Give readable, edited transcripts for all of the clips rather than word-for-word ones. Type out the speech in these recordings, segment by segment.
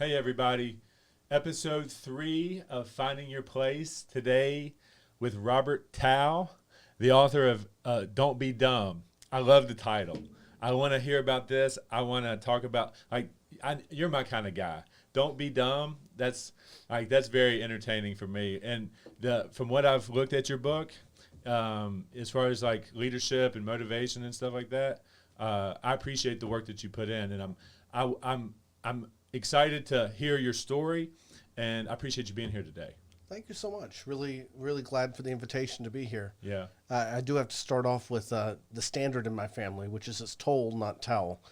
Hey, everybody. Episode 3 of Finding Your Place today with Robert Towle, the author of Don't Be Dumb. I love the title. I want to hear about this. I want to talk about, you're my kind of guy. Don't be dumb. That's very entertaining for me. And from what I've looked at your book, as far as like leadership and motivation and stuff like that, I appreciate the work that you put in, and I'm excited to hear your story, and I appreciate you being here today. Thank you so much. Really, really glad for the invitation to be here. Yeah. I do have to start off with the standard in my family, which is it's Towle, not Towle.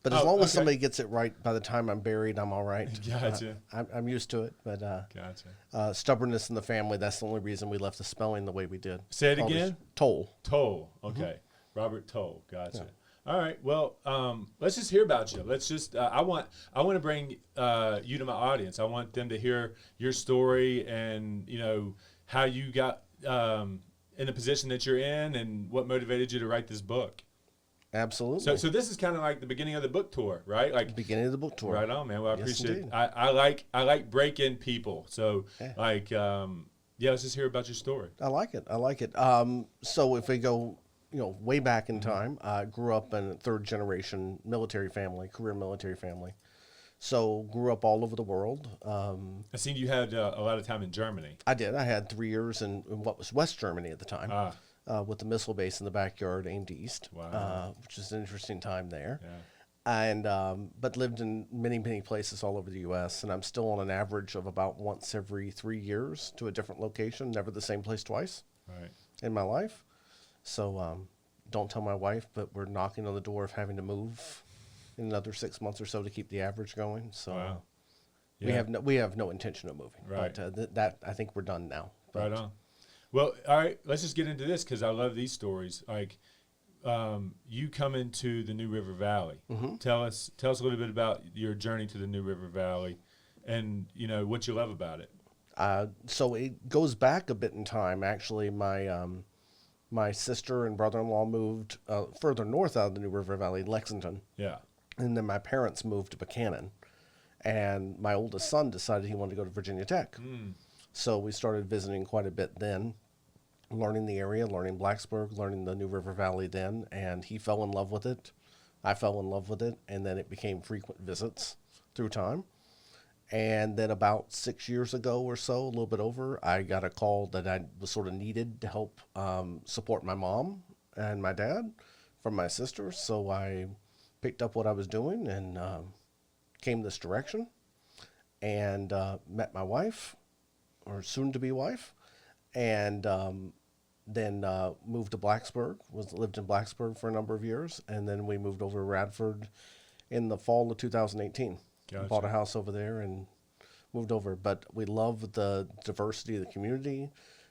But as long as somebody gets it right, by the time I'm buried, I'm all right. Gotcha. I'm used to it, but Gotcha. Stubbornness in the family, that's the only reason we left the spelling the way we did. Say it again? Towle. Towle. Okay. Robert Towle. Gotcha. Yeah. All right. Well, let's just hear about you. Let's just. I want to bring you to my audience. I want them to hear your story and how you got in the position that you're in and what motivated you to write this book. Absolutely. So this is kind of like the beginning of the book tour, right? Like the beginning of the book tour. Right on, man. Well, I appreciate it. Indeed. I like break-in people. So let's just hear about your story. I like it. So if we go, way back in time, I grew up in a third-generation military family, career military family. So grew up all over the world. I seen you had a lot of time in Germany. I did. I had 3 years in what was West Germany at the time, with the missile base in the backyard aimed east, which is an interesting time there. Yeah. And but lived in many, many places all over the U.S., and I'm still on an average of about once every 3 years to a different location, never the same place twice in my life. So don't tell my wife, but we're knocking on the door of having to move in another 6 months or so to keep the average going. So we have no intention of moving. Right. But that I think we're done now. Right on. Well, all right, let's just get into this because I love these stories. Like you come into the New River Valley. Mm-hmm. Tell us a little bit about your journey to the New River Valley and what you love about it. So it goes back a bit in time. Actually, my sister and brother-in-law moved further north out of the New River Valley, Lexington. Yeah. And then my parents moved to Buchanan. And my oldest son decided he wanted to go to Virginia Tech. Mm. So we started visiting quite a bit then, learning the area, learning Blacksburg, learning the New River Valley then. And he fell in love with it. I fell in love with it. And then it became frequent visits through time. And then about 6 years ago or so, a little bit over, I got a call that I was sort of needed to help support my mom and my dad from my sister. So I picked up what I was doing and came this direction and met my wife, or soon-to-be wife, and then moved to Blacksburg, lived in Blacksburg for a number of years, and then we moved over to Radford in the fall of 2018. Gotcha. Bought a house over there and moved over. But we love the diversity of the community,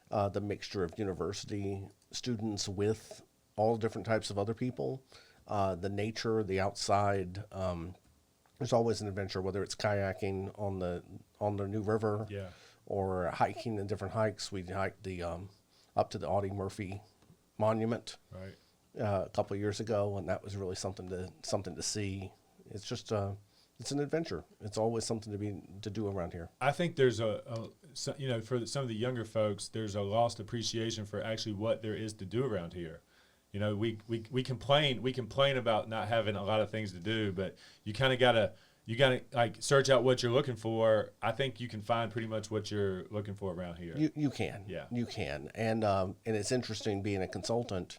the mixture of university students with all different types of other people, the nature, the outside. There's always an adventure, whether it's kayaking on the New River or hiking in different hikes. We hiked up to the Audie Murphy Monument a couple of years ago, and that was really something to see. It's just it's an adventure. It's always something to do around here. I think there's for some of the younger folks, there's a lost appreciation for actually what there is to do around here. We complain about not having a lot of things to do, but you kind of gotta like search out what you're looking for. I think you can find pretty much what you're looking for around here. You can. Yeah. You can. And it's interesting being a consultant.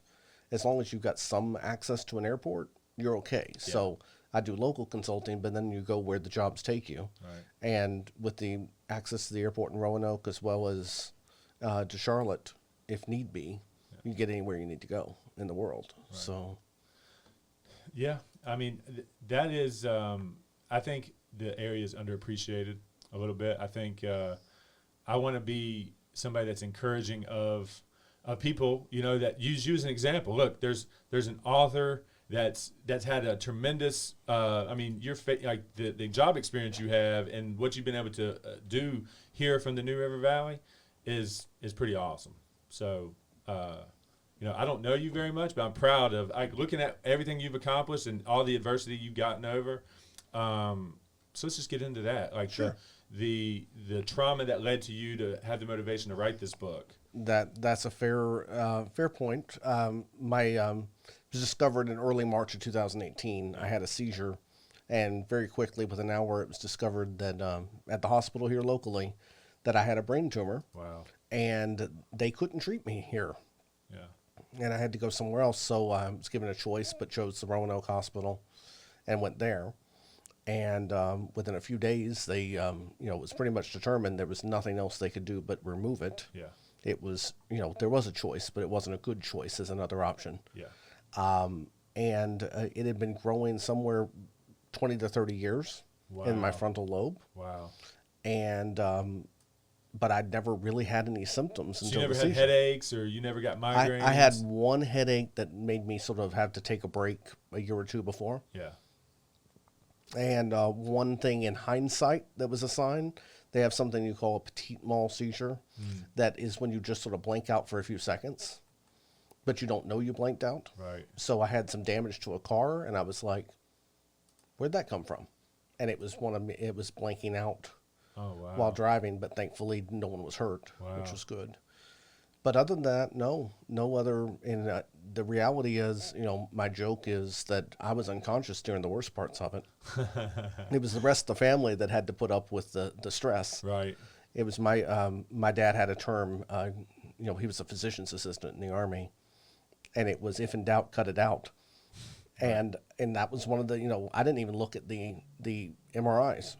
As long as you've got some access to an airport, you're okay. Yeah. So I do local consulting, but then you go where the jobs take you. Right. And with the access to the airport in Roanoke as well as to Charlotte, if need be, you can get anywhere you need to go in the world. Right. So, yeah, I mean, that is, I think the area is underappreciated a little bit. I think I want to be somebody that's encouraging of people, that use you as an example. Look, there's an author that's had a tremendous, like the job experience you have and what you've been able to do here from the New River Valley is pretty awesome. So, I don't know you very much, but I'm proud of looking at everything you've accomplished and all the adversity you've gotten over. So let's just get into that. Like Sure. the trauma that led to you to have the motivation to write this book. That's a fair point. Was discovered in early March of 2018. I had a seizure, and very quickly, within an hour, it was discovered that at the hospital here locally, that I had a brain tumor, Wow. and they couldn't treat me here, Yeah. and I had to go somewhere else. So I was given a choice, but chose the Roanoke Hospital, and went there. And within a few days, they, it was pretty much determined there was nothing else they could do but remove it. Yeah. It was, there was a choice, but it wasn't a good choice as another option. Yeah. And it had been growing somewhere 20 to 30 years in my Wow. frontal lobe. Wow. And, but I'd never really had any symptoms So until you never the had seizure. headaches, or you never got migraines? I had one headache that made me sort of have to take a break a year or two before. Yeah. And one thing in hindsight that was a sign, they have something you call a petit mal seizure. That is when you just sort of blank out for a few seconds, but you don't know you blanked out. Right. So I had some damage to a car, and I was like, where'd that come from? And it was it was blanking out Oh, wow. while driving, but thankfully no one was hurt, Wow. which was good. But other than that, no other. And the reality is, my joke is that I was unconscious during the worst parts of it. It was the rest of the family that had to put up with the stress. Right. It was my dad had a term, he was a physician's assistant in the Army, and it was, if in doubt, cut it out. And that was one of the, I didn't even look at the MRIs.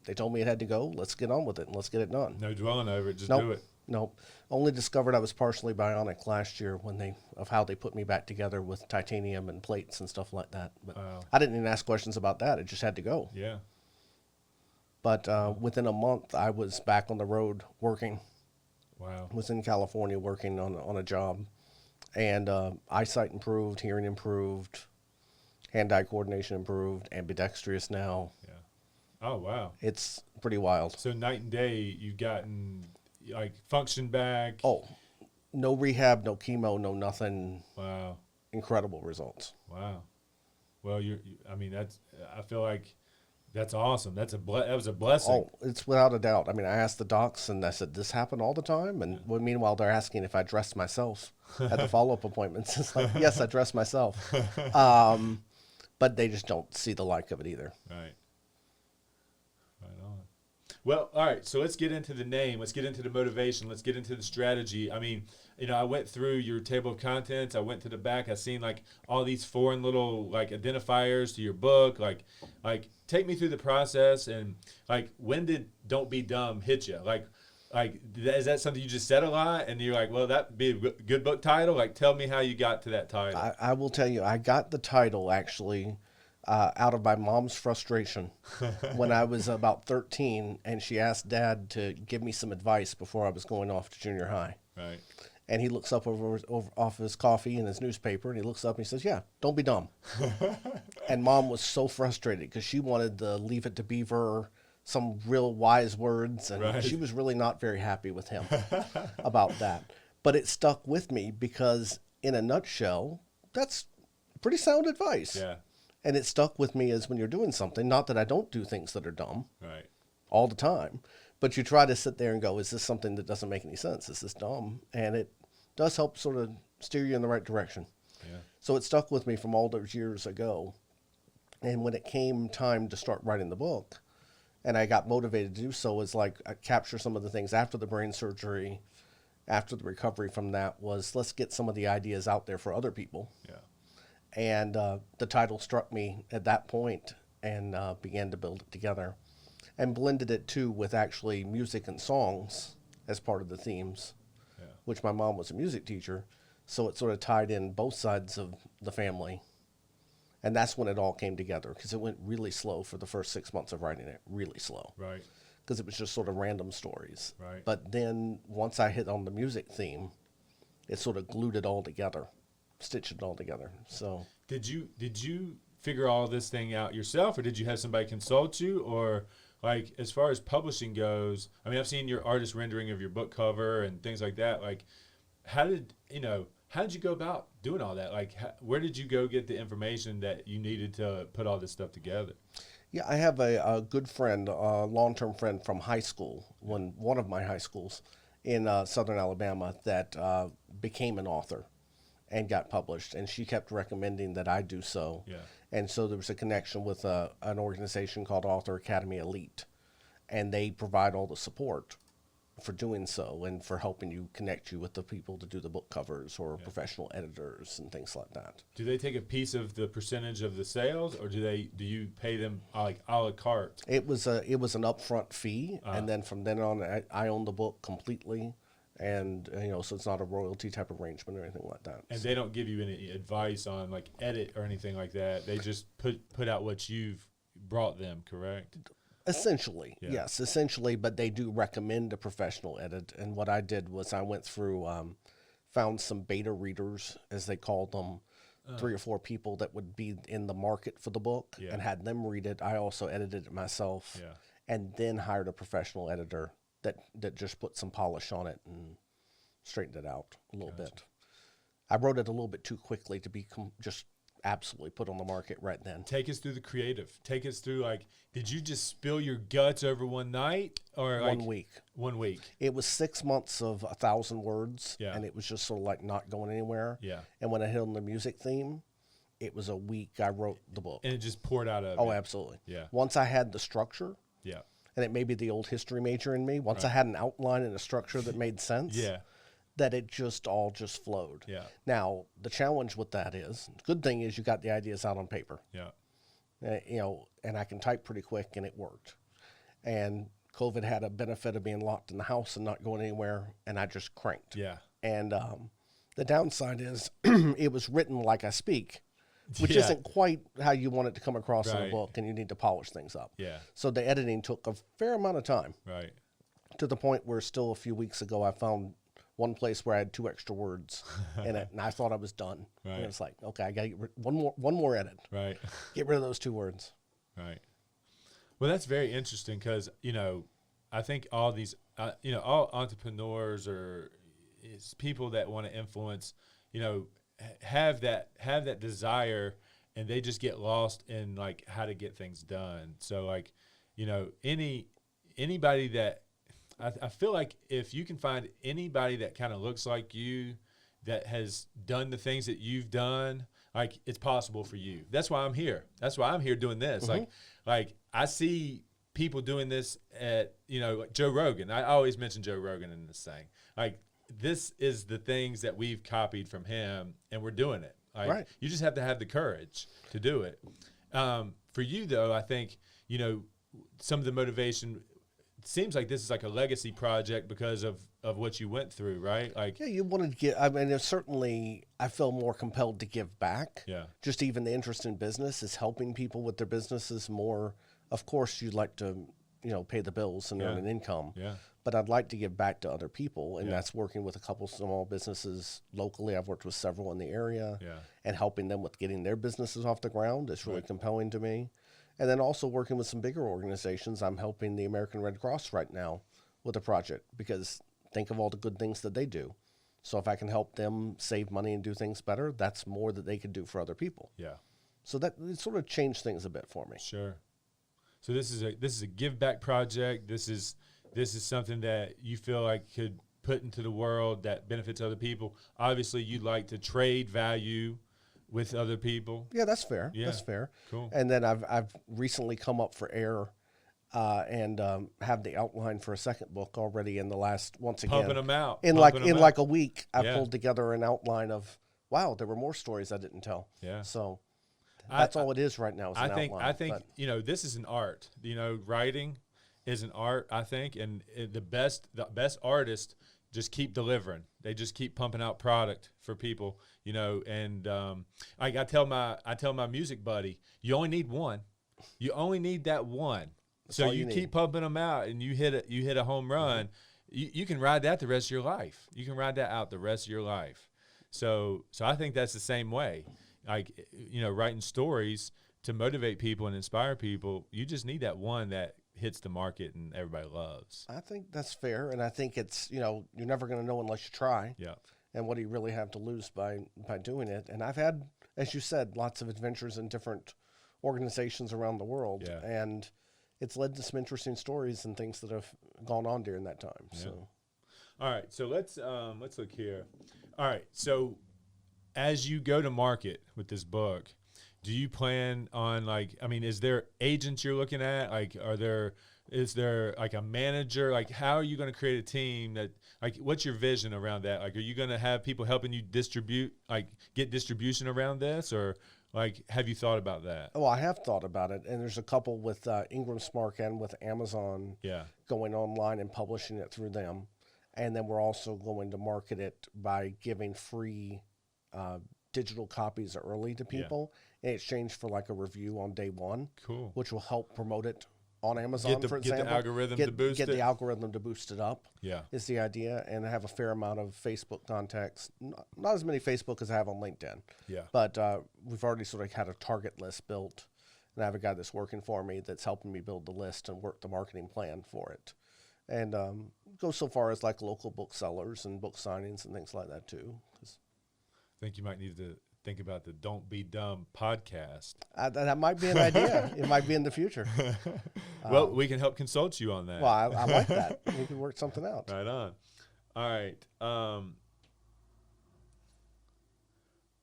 They told me it had to go. Let's get on with it and let's get it done. No dwelling over it. Just Nope. do it. Nope. Only discovered I was partially bionic last year of how they put me back together with titanium and plates and stuff like that. But Wow. I didn't even ask questions about that. It just had to go. Yeah. But within a month, I was back on the road working. Wow. Was in California working on a job, and eyesight improved, hearing improved, hand-eye coordination improved, ambidextrous now. Yeah. Oh, wow. It's pretty wild. So night and day, you've gotten like function back. Oh, no rehab, no chemo, no nothing. Wow. Incredible results. Wow. Well, I mean, I feel like that's awesome. That was a blessing. Oh, it's without a doubt. I mean, I asked the docs, and I said, "This happened all the time?" And meanwhile, they're asking if I dressed myself at the follow-up appointments. It's like, yes, I dress myself. But they just don't see the like of it either. Right. Right on. Well, all right. So let's get into the name. Let's get into the motivation. Let's get into the strategy. I mean, I went through your table of contents. I went to the back. I seen like all these foreign little like identifiers to your book. Like take me through the process, and like, when did "Don't Be Dumb" hit you? Like, is that something you just said a lot, and you're like, well, that'd be a good book title? Like, tell me how you got to that title. I will tell you, I got the title actually out of my mom's frustration when I was about 13, and she asked Dad to give me some advice before I was going off to junior high. Right. And he looks up off his coffee and his newspaper, and he looks up and he says, "Yeah, don't be dumb." And Mom was so frustrated because she wanted the "Leave It to Beaver," some real wise words, and Right. she was really not very happy with him about that. But it stuck with me because, in a nutshell, that's pretty sound advice. Yeah. And it stuck with me as when you're doing something, not that I don't do things that are dumb Right. all the time, but you try to sit there and go, is this something that doesn't make any sense? Is this dumb? And it does help sort of steer you in the right direction. Yeah. So it stuck with me from all those years ago. And when it came time to start writing the book, and I got motivated to do so, is like I capture some of the things after the brain surgery, after the recovery from that, was let's get some of the ideas out there for other people. Yeah. And the title struck me at that point, and began to build it together, and blended it too with actually music and songs as part of the themes, Yeah. which my mom was a music teacher, so it sort of tied in both sides of the family. And that's when it all came together, because it went really slow for the first 6 months of writing it, really slow, Right. because it was just sort of random stories. Right. But then once I hit on the music theme, it sort of glued it all together, stitched it all together. So Did you figure all this thing out yourself, or did you have somebody consult you? Or like, as far as publishing goes, I mean, I've seen your artist rendering of your book cover and things like that. Like, how did you go about doing all that? Like, where did you go get the information that you needed to put all this stuff together? Yeah, I have a good friend, a long-term friend from high school, one of my high schools in Southern Alabama that became an author and got published, and she kept recommending that I do so. Yeah. And so there was a connection with an organization called Author Academy Elite, and they provide all the support for doing so and for helping you connect you with the people to do the book covers or professional editors and things like that. Do they take a piece of the percentage of the sales, or do you pay them like a la carte? It was an upfront fee, and then from then on, I own the book completely, and so it's not a royalty type arrangement or anything like that. And they don't give you any advice on like edit or anything like that. They just put out what you've brought them, correct? Essentially, yes, essentially, but they do recommend a professional edit. And what I did was I went through, found some beta readers, as they called them, 3 or 4 people that would be in the market for the book, and had them read it. I also edited it myself, and then hired a professional editor that just put some polish on it and straightened it out a little bit. I wrote it a little bit too quickly to be just absolutely put on the market right then. Take us through the creative. Take us through, like, did you just spill your guts over one night or like 1 week? 1 week. It was 6 months of 1,000 words, Yeah. and it was just sort of like not going anywhere. Yeah. And when I hit on the music theme, it was a week I wrote the book. And it just poured out of Oh, it. absolutely. Yeah. Once I had the structure, Yeah. and it may be the old history major in me, once I had an outline and a structure that made sense, Yeah. that it just all just flowed. Yeah. Now, the challenge with that is, the good thing is you got the ideas out on paper. Yeah. And I can type pretty quick, and it worked. And COVID had a benefit of being locked in the house and not going anywhere, and I just cranked. Yeah. And the downside is it was written like I speak, which Yeah. isn't quite how you want it to come across in a Right. book, and you need to polish things up. Yeah. So the editing took a fair amount of time, Right. to the point where still a few weeks ago I found one place where I had 2 extra words in it, and I thought I was done. Right. And it's like, okay, I got to get one more edit. Right. Get rid of those 2 words. Right. Well, that's very interesting because, I think all these, all entrepreneurs or people that want to influence, have that desire, and they just get lost in like how to get things done. So like, anybody that I feel like if you can find anybody that kind of looks like you, that has done the things that you've done, like it's possible for you. That's why I'm here. That's why I'm here doing this. Like I see people doing this at, like Joe Rogan. I always mention Joe Rogan in this thing. Like this is the things that we've copied from him, and we're doing it. Like Right. you just have to have the courage to do it. For you though, I think, some of the motivation, it seems like this is like a legacy project because of what you went through, right? Like, Yeah, you wanted to get, I mean, certainly I feel more compelled to give back. Yeah. Just even the interest in business is helping people with their businesses more. Of course, you'd like to, pay the bills and earn an income. Yeah. But I'd like to give back to other people, and Yeah. that's working with a couple small businesses locally. I've worked with several in the area, Yeah. and helping them with getting their businesses off the ground is really compelling to me. And then also working with some bigger organizations. I'm helping the American Red Cross right now with a project, because think of all the good things that they do. So if I can help them save money and do things better, that's more that they could do for other people. Yeah. So that it sort of changed things a bit for me. Sure. So this is a give back project. This is something that you feel like could put into the world that benefits other people. Obviously, you'd like to trade value with other people. Yeah, that's fair. Yeah. That's fair. Cool. And then I've recently come up for air and have the outline for a second book already in the last, once again. Pumping them out. In Pumping like them out. like a week, I Yeah. pulled together an outline of, wow, there were more stories I didn't tell. Yeah. So that's all it is right now is an outline. I think but this is an art. Writing is an art, I think, and the best artists just keep delivering. They just keep pumping out product for people, and I tell my music buddy, you only need one. You only need that one. So all you you need. keep pumping them out, and you hit a home run. You can ride that the rest of your life. You can ride that out the rest of your life. So I think that's the same way. Like, writing stories to motivate people and inspire people, you just need that one that hits the market and everybody loves. I think that's fair, and I think it's, you're never going to know unless you try. Yeah. And what do you really have to lose by doing it? And I've had, as you said, lots of adventures in different organizations around the world. Yeah. And it's led to some interesting stories and things that have gone on during that time. Yeah. So, all right. So let's look here. All right. So as you go to market with this book, do you plan on is there agents you're looking at? Is there like a manager? Like, how are you going to create a team what's your vision around that? Like, are you going to have people helping you get distribution around this, or have you thought about that? well, I have thought about it, and there's a couple with Ingram Spark and with Amazon Yeah. going online and publishing it through them. And then we're also going to market it by giving free digital copies early to people in exchange for like a review on day one. Cool. Which will help promote it on Amazon, for example. Get the algorithm to boost Get it. the algorithm to boost it up. Yeah. Is the idea. And I have a fair amount of Facebook contacts. Not as many Facebook as I have on LinkedIn. Yeah. But we've already sort of had a target list built. And I have a guy that's working for me that's helping me build the list and work the marketing plan for it. And go so far as like local booksellers and book signings and things like that too. I think you might need to think about the Don't Be Dumb podcast. That might be an idea. It might be in the future. Well, we can help consult you on that. Well, I like that. We could work something out. Right on. All right. All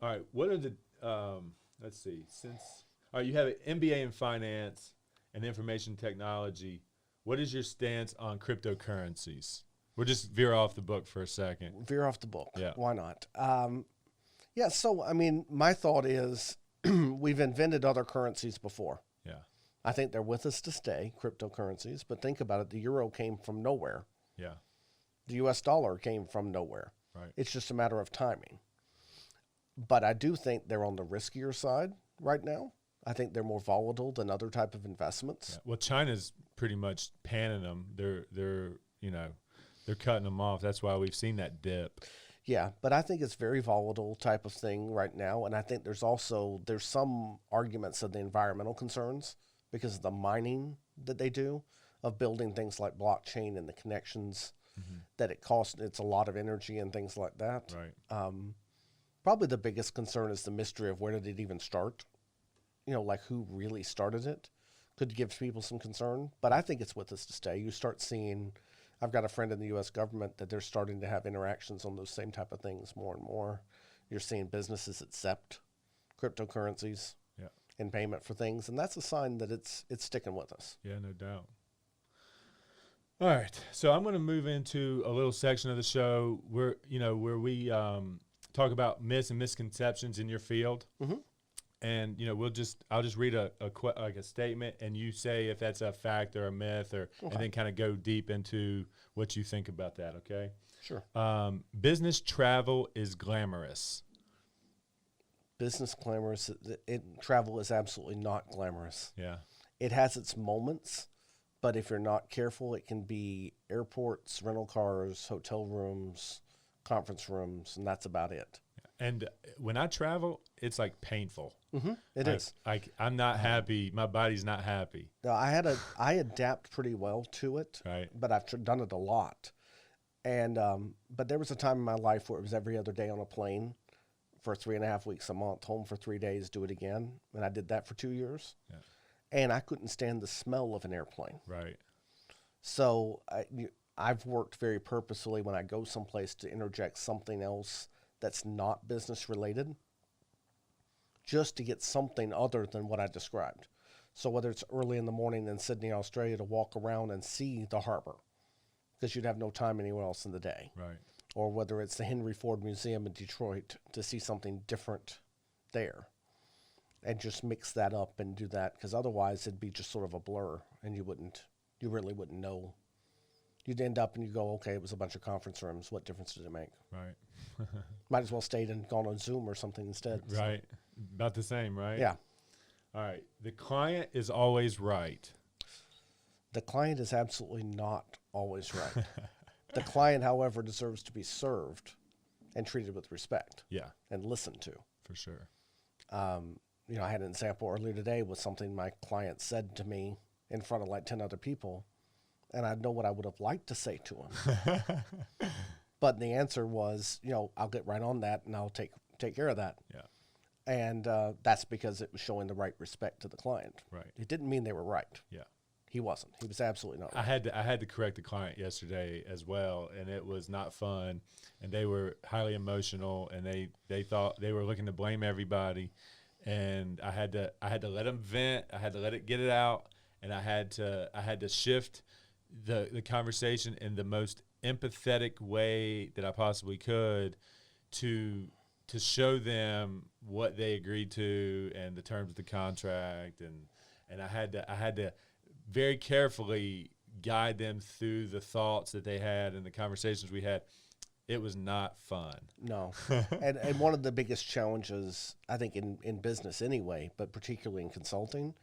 right. What are the, let's see, all right, you have an MBA in finance and information technology. What is your stance on cryptocurrencies? We'll just veer off the book for a second. Veer off the book. Yeah. Why not? Yeah, so, I mean, my thought is we've invented other currencies before. Yeah. I think they're with us to stay, cryptocurrencies. But think about it. The euro came from nowhere. Yeah. The U.S. dollar came from nowhere. Right. It's just a matter of timing. But I do think they're on the riskier side right now. I think they're more volatile than other type of investments. Yeah. Well, China's pretty much panning them. They're cutting them off. That's why we've seen that dip. Yeah, but I think it's very volatile type of thing right now. And I think there's some arguments of the environmental concerns because of the mining that they do of building things like blockchain and the connections that it costs. It's a lot of energy and things like that. Right. Probably the biggest concern is the mystery of where did it even start? Like who really started it could give people some concern. But I think it's with us to stay. You start seeing, I've got a friend in the U.S. government that they're starting to have interactions on those same type of things more and more. You're seeing businesses accept cryptocurrencies in payment for things, and that's a sign that it's sticking with us. Yeah, no doubt. All right, so I'm going to move into a little section of the show where we talk about myths and misconceptions in your field. Mm-hmm. And I'll just read a statement, and you say if that's a fact or a myth, and then kind of go deep into what you think about that. Okay. Sure. Business travel is glamorous. Business glamorous. Travel is absolutely not glamorous. Yeah. It has its moments, but if you're not careful, it can be airports, rental cars, hotel rooms, conference rooms, and that's about it. And when I travel, it's like painful. Mm-hmm. It is. I'm not happy. My body's not happy. No, I adapt pretty well to it. Right. But I've done it a lot. And but there was a time in my life where it was every other day on a plane for 3.5 weeks a month, home for 3 days, do it again. And I did that for 2 years. Yeah. And I couldn't stand the smell of an airplane. Right. So I've worked very purposefully when I go someplace to interject something else that's not business related, just to get something other than what I described. So whether it's early in the morning in Sydney, Australia, to walk around and see the harbor, because you'd have no time anywhere else in the day. Right. Or whether it's the Henry Ford Museum in Detroit to see something different there. And just mix that up and do that, because otherwise it'd be just sort of a blur, and you really wouldn't know. You'd end up and you go, okay, it was a bunch of conference rooms. What difference did it make? Right. Might as well stayed and gone on Zoom or something instead. Right. So. About the same, right? Yeah. All right. The client is always right. The client is absolutely not always right. The client, however, deserves to be served and treated with respect. Yeah. And listened to. For sure. I had an example earlier today with something my client said to me in front of like 10 other people. And I know what I would have liked to say to him. But the answer was, I'll get right on that and I'll take care of that. Yeah. And that's because it was showing the right respect to the client. Right. It didn't mean they were right. Yeah. He wasn't. He was absolutely not right. I had to correct the client yesterday as well, and it was not fun. And they were highly emotional, and they thought they were looking to blame everybody. And I had to let them vent. I had to let it get it out, and I had to shift the conversation in the most empathetic way that I possibly could to show them what they agreed to and the terms of the contract, and I had to very carefully guide them through the thoughts that they had and the conversations we had. It was not fun. No. and one of the biggest challenges, I think, in business anyway, but particularly in consulting,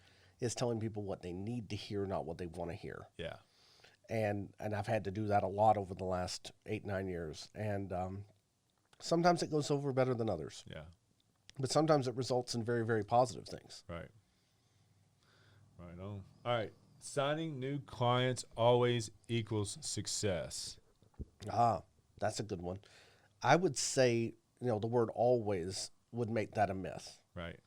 is telling people what they need to hear, not what they want to hear. Yeah. And I've had to do that a lot over the last 8-9 years. And sometimes it goes over better than others. Yeah. But sometimes it results in very, very positive things. Right. Right on. All right. Signing new clients always equals success. That's a good one. I would say, the word always would make that a myth. Right.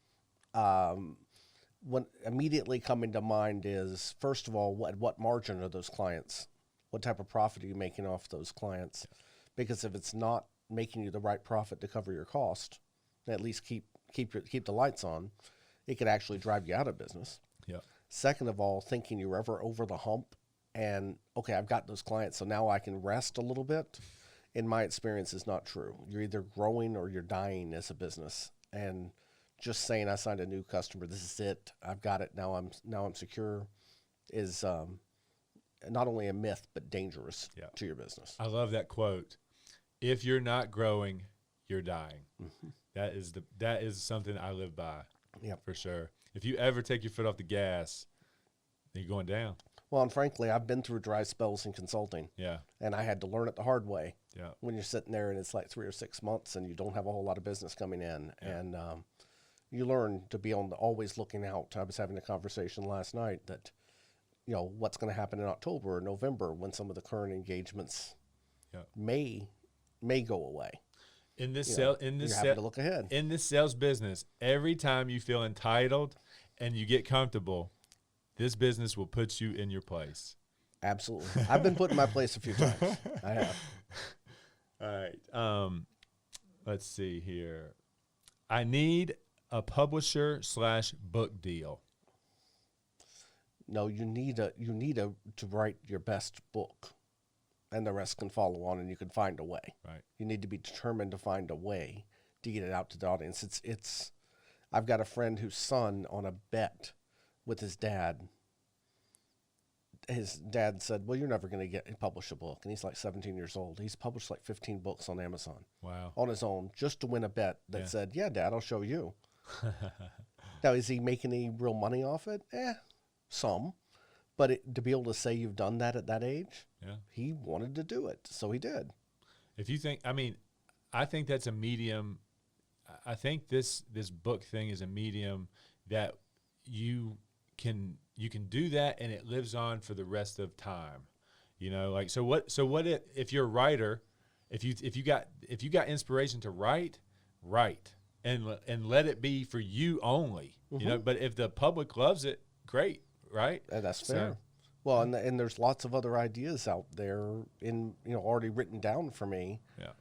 What immediately coming to mind is, first of all, what margin are those clients? What type of profit are you making off those clients? Yeah. Because if it's not making you the right profit to cover your cost, at least keep the lights on, it could actually drive you out of business. Yeah. Second of all, thinking you're ever over the hump and, okay, I've got those clients, so now I can rest a little bit, in my experience, is not true. You're either growing or you're dying as a business. And just saying I signed a new customer, this is it, I've got it, now I'm secure, is not only a myth, but dangerous to your business. I love that quote. If you're not growing, you're dying. Mm-hmm. That is something I live by. Yeah, for sure. If you ever take your foot off the gas, then you're going down. Well, and frankly, I've been through dry spells in consulting. Yeah. And I had to learn it the hard way. Yeah. When you're sitting there and it's like 3 or 6 months and you don't have a whole lot of business coming in. Yeah. And you learn to be always looking out. I was having a conversation last night that, what's going to happen in October or November when some of the current engagements may go away. In this you're having to look ahead. In this sales business, every time you feel entitled and you get comfortable, this business will put you in your place. Absolutely. I've been put in my place a few times. I have. All right. Let's see here. I need a publisher/book deal. No, you need to write your best book, and the rest can follow on, and you can find a way. Right. You need to be determined to find a way to get it out to the audience. It's. I've got a friend whose son, on a bet with his dad said, well, you're never going to publish a book. And he's like 17 years old. He's published like 15 books on Amazon. Wow. On his own, just to win a bet that said, yeah, Dad, I'll show you. Now, is he making any real money off it? Some. But to be able to say you've done that at that age, he wanted to do it. So he did. If you think, I think that's a medium. I think this book thing is a medium that you can do that, and it lives on for the rest of time. So what if you're a writer, if you got inspiration to write and let it be for you only. Mm-hmm. But if the public loves it, great, right? That's fair. So, well, and there's lots of other ideas out there already written down for me. Yeah.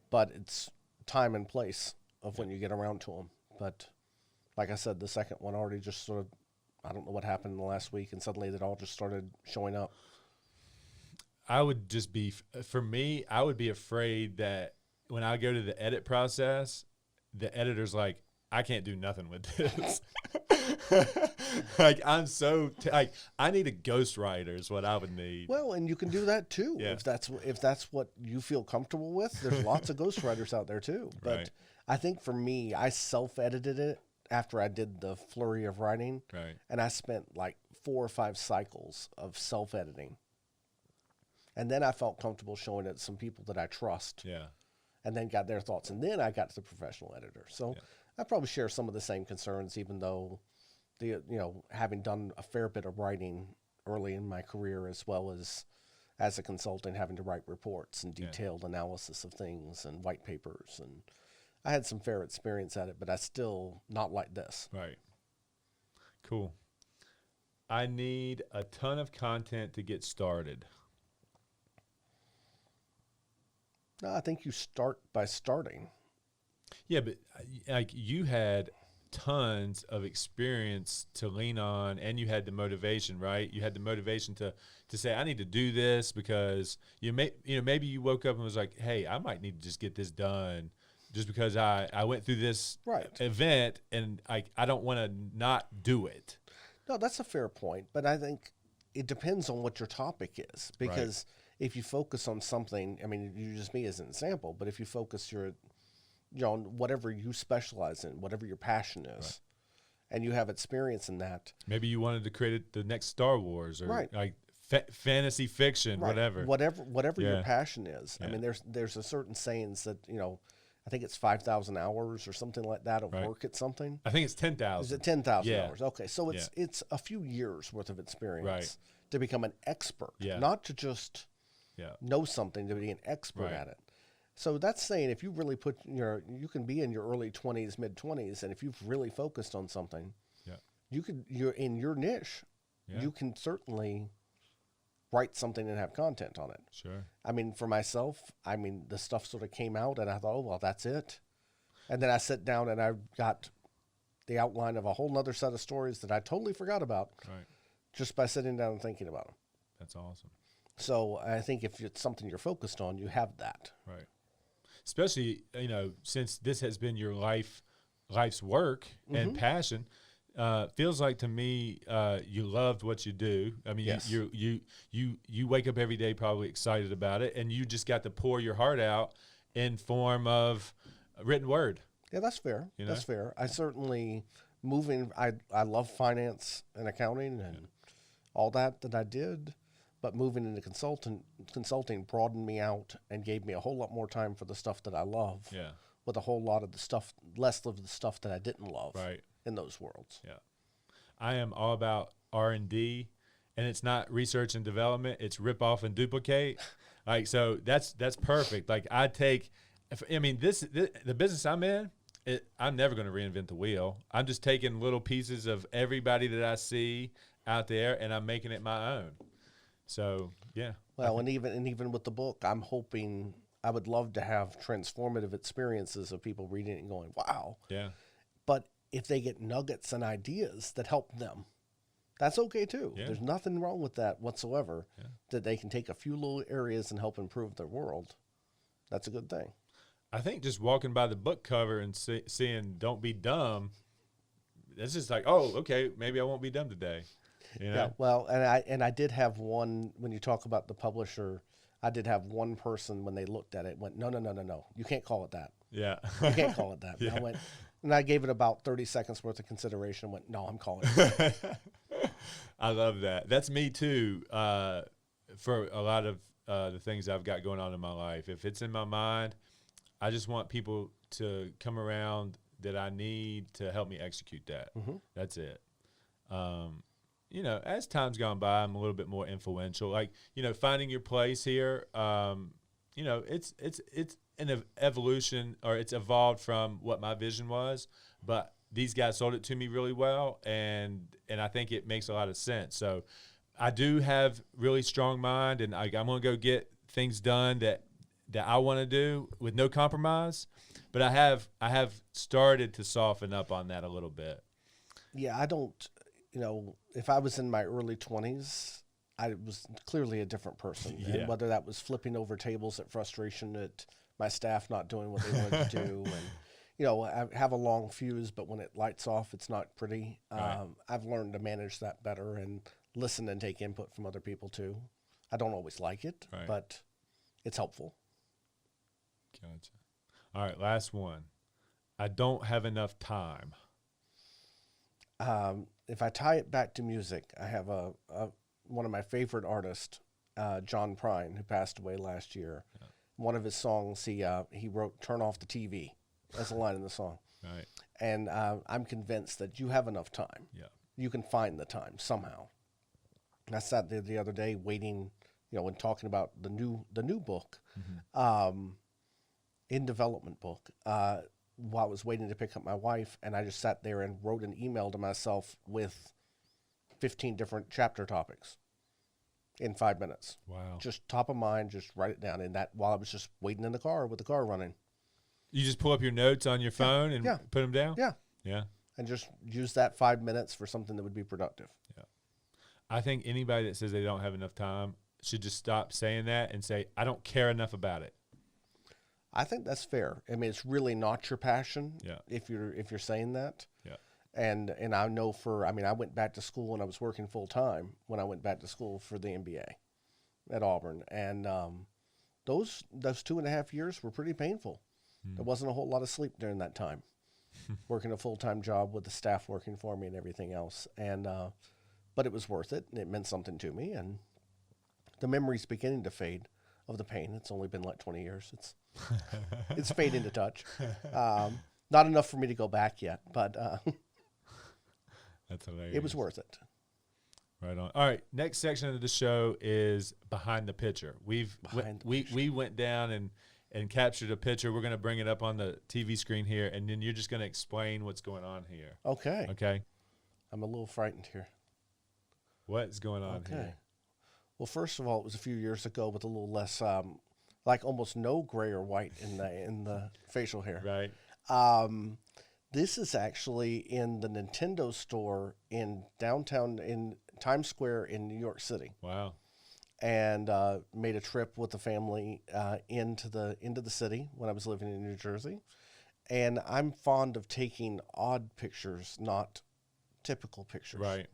But it's time and place of when you get around to them. But like I said, the second one already just sort of, I don't know what happened in the last week, and suddenly it all just started showing up. I would just be, for me, I would be afraid that when I go to the edit process, the editor's like, I can't do nothing with this. I need a ghostwriter is what I would need. Well, and you can do that too. Yeah. If that's what you feel comfortable with. There's lots of ghostwriters out there too. But right. I think for me, I self-edited it after I did the flurry of writing. Right. And I spent like 4 or 5 cycles of self-editing. And then I felt comfortable showing it to some people that I trust. Yeah. And then got their thoughts. And then I got to the professional editor. So I probably share some of the same concerns, even though having done a fair bit of writing early in my career, as well as a consultant, having to write reports and detailed analysis of things and white papers. And I had some fair experience at it, but I still not like this. Right. Cool. I need a ton of content to get started. No, I think you start by starting. Yeah, but like you had tons of experience to lean on, and you had the motivation, right? You had the motivation to say, I need to do this because maybe you woke up and was like, hey, I might need to just get this done just because I went through this event and I don't want to not do it. No, that's a fair point, but I think it depends on what your topic is, because if you focus on something, I mean, you use me as an example, but if you focus on whatever you specialize in, whatever your passion is, and you have experience in that. Maybe you wanted to create the next Star Wars or like fantasy fiction, whatever. Whatever your passion is. I mean, there's a certain sayings that, I think it's 5,000 hours or something like that of work at something. I think it's 10,000. Is it 10,000 hours? Okay, so it's a few years worth of experience to become an expert, not to just know something, to be an expert at it. So that's saying if you really you can be in your early 20s, mid 20s, and if you've really focused on something, you're in your niche. You can certainly write something and have content on it. Sure. I mean, for myself, the stuff sort of came out and I thought, oh, well, that's it. And then I sat down and I got the outline of a whole nother set of stories that I totally forgot about just by sitting down and thinking about them. That's awesome. So I think if it's something you're focused on, you have that. Right. Especially, since this has been your life's work and passion, feels like to me you loved what you do. I mean, you wake up every day probably excited about it, and you just got to pour your heart out in form of written word. Yeah, that's fair. That's fair. I certainly I love finance and accounting and all that I did. But moving into consulting broadened me out and gave me a whole lot more time for the stuff that I love. Yeah. With a whole lot of the stuff, less of the stuff that I didn't love. In those worlds. Yeah. I am all about R&D, and it's not research and development. It's rip off and duplicate. So that's perfect. Like the business I'm in, I'm never going to reinvent the wheel. I'm just taking little pieces of everybody that I see out there, and I'm making it my own. So, yeah. Well, and even with the book, I'm hoping I would love to have transformative experiences of people reading it and going, wow. Yeah. But if they get nuggets and ideas that help them, that's okay too. Yeah. There's nothing wrong with that whatsoever, that they can take a few little areas and help improve their world. That's a good thing. I think just walking by the book cover and seeing "Don't be dumb," that's just like, oh, okay, maybe I won't be dumb today. Yeah, well, and I did have one, when you talk about the publisher, I did have one person when they looked at it went, no, you can't call it that. Yeah. You can't call it that. Yeah. And I gave it about 30 seconds worth of consideration and went, no, I'm calling it that. I love that. That's me too, for a lot of the things I've got going on in my life. If it's in my mind, I just want people to come around that I need to help me execute that. Mm-hmm. That's it. As time's gone by, I'm a little bit more influential. Like, finding your place here, it's an evolution, or it's evolved from what my vision was, but these guys sold it to me really well, and I think it makes a lot of sense. So I do have really strong mind, and I'm going to go get things done that I want to do with no compromise, but I have started to soften up on that a little bit. Yeah, I don't. If I was in my early 20s, I was clearly a different person. Yeah. And whether that was flipping over tables at frustration at my staff not doing what they wanted to do. And, I have a long fuse, but when it lights off, it's not pretty. Right. I've learned to manage that better and listen and take input from other people too. I don't always like it, but it's helpful. Gotcha. All right, last one. I don't have enough time. If I tie it back to music, I have one of my favorite artists, John Prine, who passed away last year. Yeah. One of his songs, he wrote "Turn Off the TV." That's a line in the song. Right. And I'm convinced that you have enough time. Yeah. You can find the time somehow. I sat there the other day waiting, when talking about the new book, in development book. while I was waiting to pick up my wife, and I just sat there and wrote an email to myself with 15 different chapter topics in 5 minutes. Wow. Just top of mind, just write it down. And that while I was just waiting in the car with the car running. You just pull up your notes on your phone and Yeah. put them down? Yeah. Yeah. And just use that 5 minutes for something that would be productive. Yeah. I think anybody that says they don't have enough time should just stop saying that and say, I don't care enough about it. I think that's fair. I mean, it's really not your passion. Yeah. If you're saying that. Yeah. And I know I went back to school and I was working full time when I went back to school for the MBA at Auburn. And those 2.5 years were pretty painful. There wasn't a whole lot of sleep during that time. Working a full-time job with the staff working for me and everything else. And but it was worth it, and it meant something to me. And the memory's beginning to fade of the pain. It's only been like 20 years. It's fading to touch. Not enough for me to go back yet, but that's hilarious. it was worth it. Right on. All right, next section of the show is behind the picture. We went down and captured a picture. We're going to bring it up on the TV screen here, and then you're just going to explain what's going on here. Okay. Okay. I'm a little frightened here. What's going on here? Well, first of all, it was a few years ago with a little less, like almost no gray or white in the facial hair. Right. This is actually in the Nintendo store in downtown in Times Square in New York City. Wow. And made a trip with the family into the city when I was living in New Jersey. And I'm fond of taking odd pictures, not typical pictures. Right.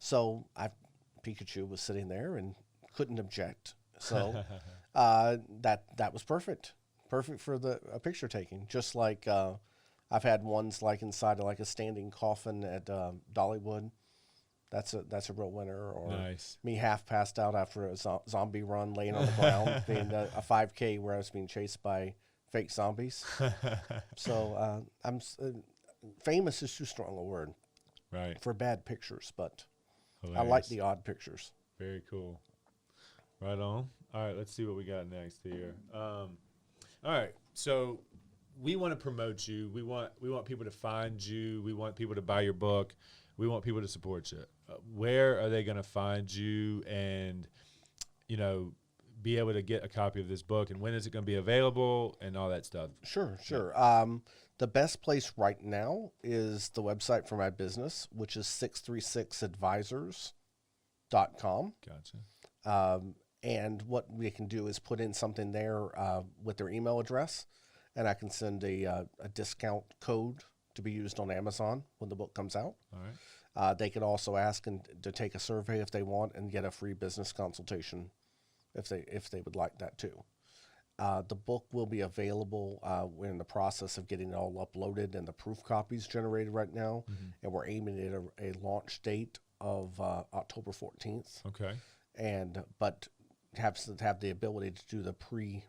So Pikachu was sitting there and couldn't object. So that was perfect for a picture taking. Just like I've had ones like inside of like a standing coffin at Dollywood. That's a real winner. Or nice. Me half passed out after a zombie run, laying on the ground, being a 5K where I was being chased by fake zombies. So I'm famous is too strong a word, right, for bad pictures, but hilarious. I like the odd pictures. Very cool. Right on. All right, let's see what we got next here. All right, so we want to promote you. We want people to find you. We want people to buy your book. We want people to support you. Where are they going to find you and, be able to get a copy of this book? And when is it going to be available and all that stuff? Sure. The best place right now is the website for my business, which is 636advisors.com. Gotcha. And what we can do is put in something there with their email address, and I can send a discount code to be used on Amazon when the book comes out. All right. They could also ask to take a survey if they want and get a free business consultation if they would like that too. The book will be available. We're in the process of getting it all uploaded and the proof copies generated right now, and we're aiming at a launch date of October 14th. Okay. But have the ability to do the pre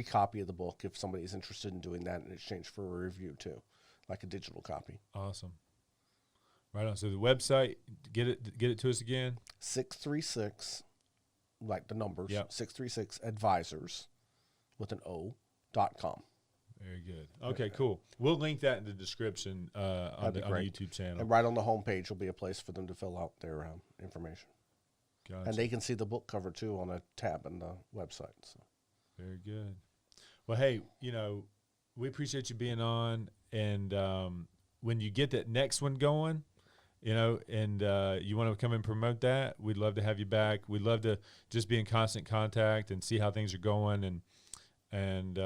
copy of the book if somebody's interested in doing that in exchange for a review too, like a digital copy. Awesome. Right on. So the website, get it to us again. 636, like the numbers. Yep. 636 advisors with an O.com. Very good. Okay, cool. We'll link that in the description on the YouTube channel. And right on the homepage will be a place for them to fill out their information. Gotcha. And they can see the book cover too on a tab in the website. So. Very good. Well, hey, we appreciate you being on, and when you get that next one going, and you want to come and promote that, we'd love to have you back. We'd love to just be in constant contact and see how things are going. And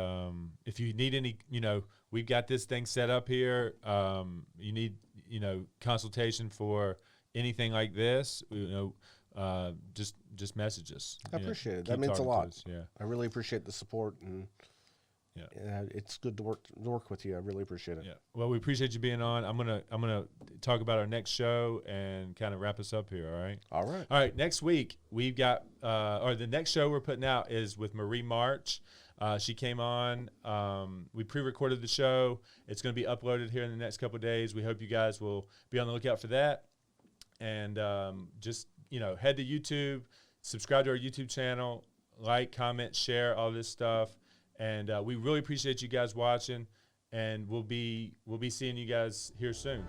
if you need any, we've got this thing set up here. You need, consultation for anything like this, just message us. I appreciate it. That means a lot. Yeah, I really appreciate the support, and it's good to work with you. I really appreciate it. Yeah. Well, we appreciate you being on. I'm gonna talk about our next show and kind of wrap us up here. All right. All right. All right. Next week we've got, or the next show we're putting out is with Marie March. She came on. We pre-recorded the show. It's going to be uploaded here in the next couple of days. We hope you guys will be on the lookout for that. And just head to YouTube, subscribe to our YouTube channel, like, comment, share all this stuff. And we really appreciate you guys watching. and we'll be seeing you guys here soon.